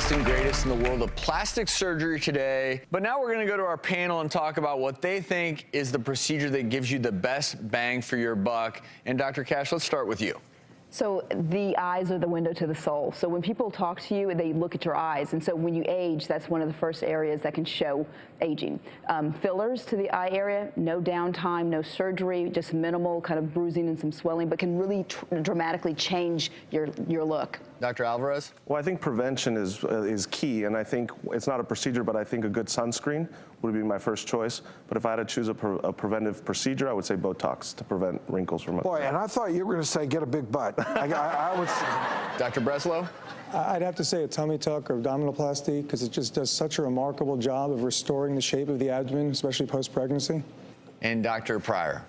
latest and greatest in the world of plastic surgery today. But now we're going to go to our panel and talk about what they think is the procedure that gives you the best bang for your buck. And Dr. Cash, let's start with you. So the eyes are the window to the soul. So when people talk to you, they look at your eyes. And so when you age, that's one of the first areas that can show aging. Fillers to the eye area, no downtime, no surgery, just minimal kind of bruising and some swelling, but can really dramatically change your look. Dr. Alvarez? Well, I think prevention is key, and I think it's not a procedure, but I think a good sunscreen would be my first choice. But if I had to choose a preventive procedure, I would say Botox to prevent wrinkles from. Boy, and I thought you were going to say get a big butt. I would. Dr. Breslow? I'd have to say a tummy tuck or abdominoplasty because it just does such a remarkable job of restoring the shape of the abdomen, especially post-pregnancy. And Dr. Pryor?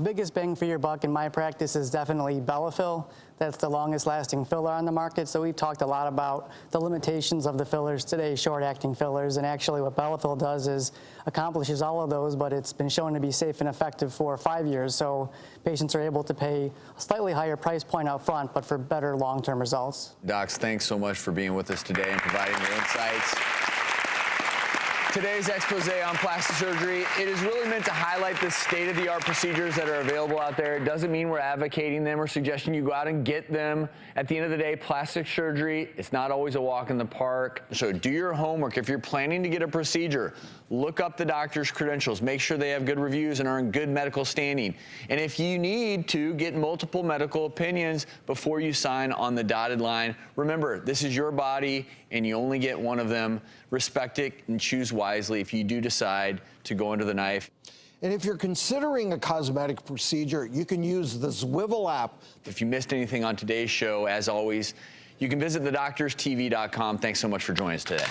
Biggest bang for your buck in my practice is definitely Belafil. That's the longest lasting filler on the market. So we've talked a lot about the limitations of the fillers today, short acting fillers. And actually what Belafil does is accomplishes all of those, but it's been shown to be safe and effective for 5 years. So patients are able to pay a slightly higher price point up front, but for better long-term results. Docs, thanks so much for being with us today and providing your insights. Today's expose on plastic surgery, it is really meant to highlight the state-of-the-art procedures that are available out there. It doesn't mean we're advocating them or suggesting you go out and get them. At the end of the day, plastic surgery, it's not always a walk in the park. So do your homework. If you're planning to get a procedure, look up the doctor's credentials. Make sure they have good reviews and are in good medical standing. And if you need to get multiple medical opinions before you sign on the dotted line, remember, this is your body and you only get one of them. Respect it and choose wisely if you do decide to go under the knife. And if you're considering a cosmetic procedure, you can use the Zwivel app. If you missed anything on today's show, as always, you can visit thedoctorstv.com. Thanks so much for joining us today.